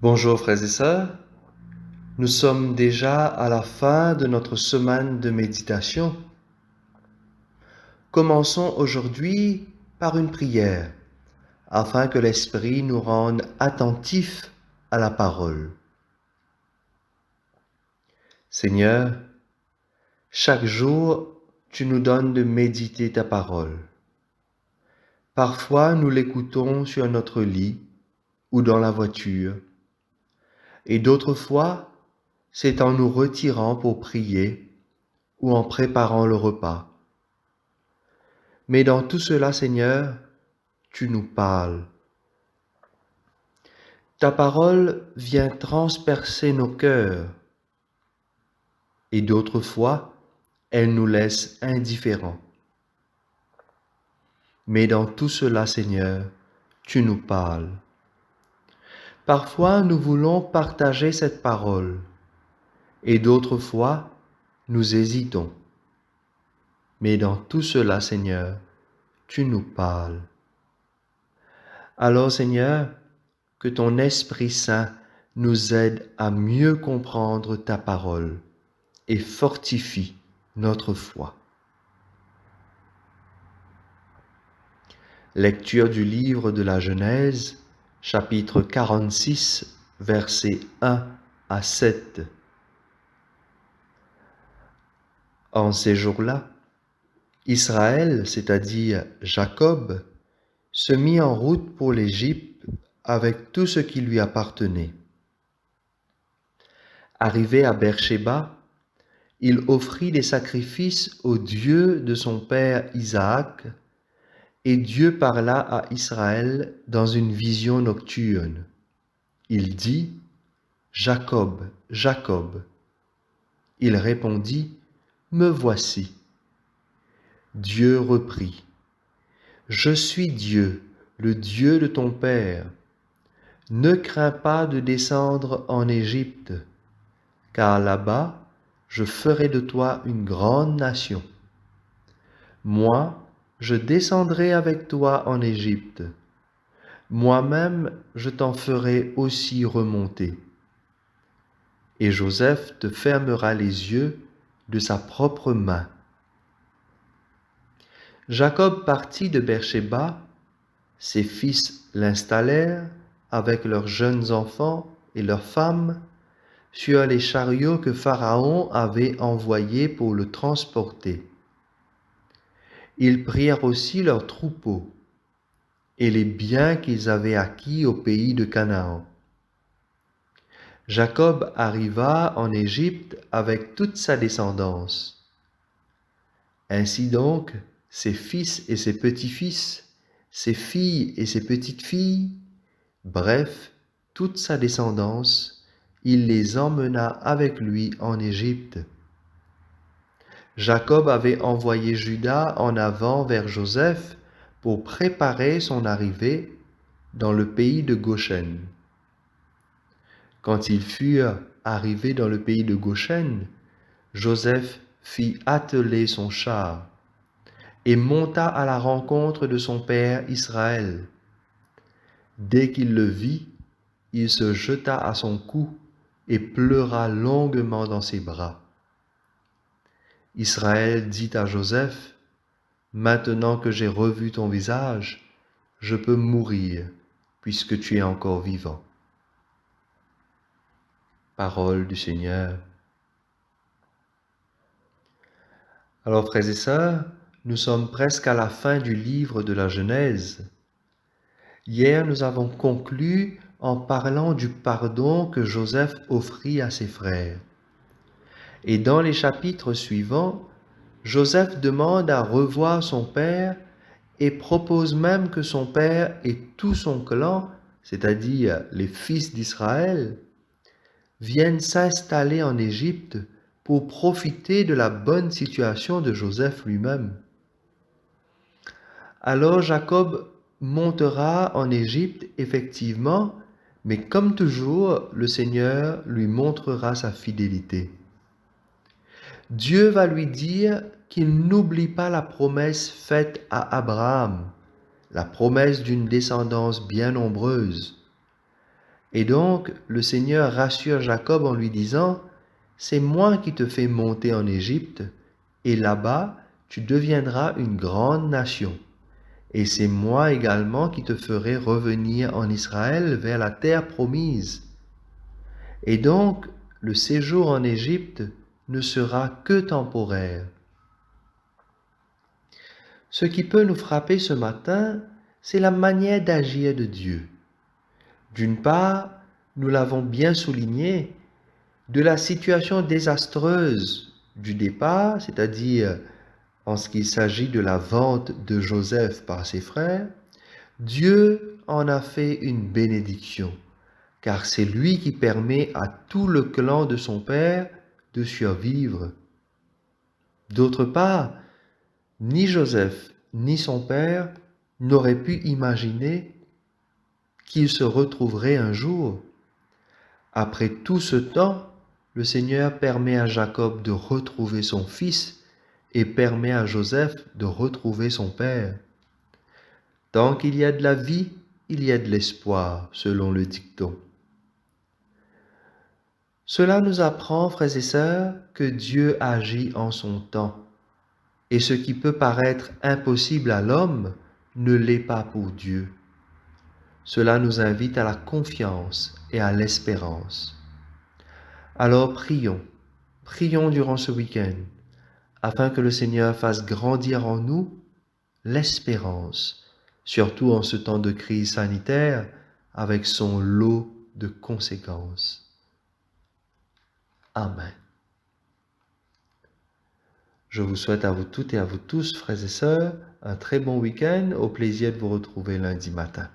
Bonjour frères et sœurs, nous sommes déjà à la fin de notre semaine de méditation. Commençons aujourd'hui par une prière, afin que l'Esprit nous rende attentifs à la parole. Seigneur, chaque jour, tu nous donnes de méditer ta parole. Parfois, nous l'écoutons sur notre lit ou dans la voiture, et d'autres fois, c'est en nous retirant pour prier ou en préparant le repas. Mais dans tout cela, Seigneur, tu nous parles. Ta parole vient transpercer nos cœurs et d'autres fois, elle nous laisse indifférents. Mais dans tout cela, Seigneur, tu nous parles. Parfois, nous voulons partager cette parole et d'autres fois, nous hésitons. Mais dans tout cela, Seigneur, tu nous parles. Alors, Seigneur, que ton Esprit Saint nous aide à mieux comprendre ta parole et fortifie notre foi. Lecture du livre de la Genèse, chapitre 46, versets 1 à 7. En ces jours-là, Israël, c'est-à-dire Jacob, se mit en route pour l'Égypte avec tout ce qui lui appartenait. Arrivé à Beer-shéba, il offrit des sacrifices au Dieu de son père Isaac, et Dieu parla à Israël dans une vision nocturne. Il dit, « Jacob, Jacob. » Il répondit, « Me voici. » Dieu reprit, « Je suis Dieu, le Dieu de ton père. Ne crains pas de descendre en Égypte, car là-bas, je ferai de toi une grande nation. Moi, je descendrai avec toi en Égypte. Moi-même, je t'en ferai aussi remonter. Et Joseph te fermera les yeux de sa propre main. » Jacob partit de Beer-shéba, ses fils l'installèrent avec leurs jeunes enfants et leurs femmes sur les chariots que Pharaon avait envoyés pour le transporter. Ils prirent aussi leurs troupeaux et les biens qu'ils avaient acquis au pays de Canaan. Jacob arriva en Égypte avec toute sa descendance. Ainsi donc, ses fils et ses petits-fils, ses filles et ses petites-filles, bref, toute sa descendance, il les emmena avec lui en Égypte. Jacob avait envoyé Juda en avant vers Joseph pour préparer son arrivée dans le pays de Goshen. Quand ils furent arrivés dans le pays de Goshen, Joseph fit atteler son char et monta à la rencontre de son père Israël. Dès qu'il le vit, il se jeta à son cou et pleura longuement dans ses bras. Israël dit à Joseph, « Maintenant que j'ai revu ton visage, je peux mourir puisque tu es encore vivant. » Parole du Seigneur. Alors, frères et sœurs, nous sommes presque à la fin du livre de la Genèse. Hier, nous avons conclu en parlant du pardon que Joseph offrit à ses frères. Et dans les chapitres suivants, Joseph demande à revoir son père et propose même que son père et tout son clan, c'est-à-dire les fils d'Israël, viennent s'installer en Égypte pour profiter de la bonne situation de Joseph lui-même. Alors Jacob montera en Égypte, effectivement, mais comme toujours, le Seigneur lui montrera sa fidélité. Dieu va lui dire qu'il n'oublie pas la promesse faite à Abraham, la promesse d'une descendance bien nombreuse. Et donc, le Seigneur rassure Jacob en lui disant, c'est moi qui te fais monter en Égypte, et là-bas, tu deviendras une grande nation. Et c'est moi également qui te ferai revenir en Israël vers la terre promise. Et donc, le séjour en Égypte ne sera que temporaire. Ce qui peut nous frapper ce matin, c'est la manière d'agir de Dieu. D'une part, nous l'avons bien souligné, de la situation désastreuse du départ, c'est-à-dire en ce qu'il s'agit de la vente de Joseph par ses frères, Dieu en a fait une bénédiction, car c'est lui qui permet à tout le clan de son père de survivre. D'autre part, ni Joseph ni son père n'auraient pu imaginer qu'ils se retrouveraient un jour. Après tout ce temps, le Seigneur permet à Jacob de retrouver son fils et permet à Joseph de retrouver son père. Tant qu'il y a de la vie, il y a de l'espoir, selon le dicton. Cela nous apprend, frères et sœurs, que Dieu agit en son temps. Et ce qui peut paraître impossible à l'homme ne l'est pas pour Dieu. Cela nous invite à la confiance et à l'espérance. Alors prions durant ce week-end, afin que le Seigneur fasse grandir en nous l'espérance, surtout en ce temps de crise sanitaire, avec son lot de conséquences. Amen. Je vous souhaite à vous toutes et à vous tous, frères et sœurs, un très bon week-end, au plaisir de vous retrouver lundi matin.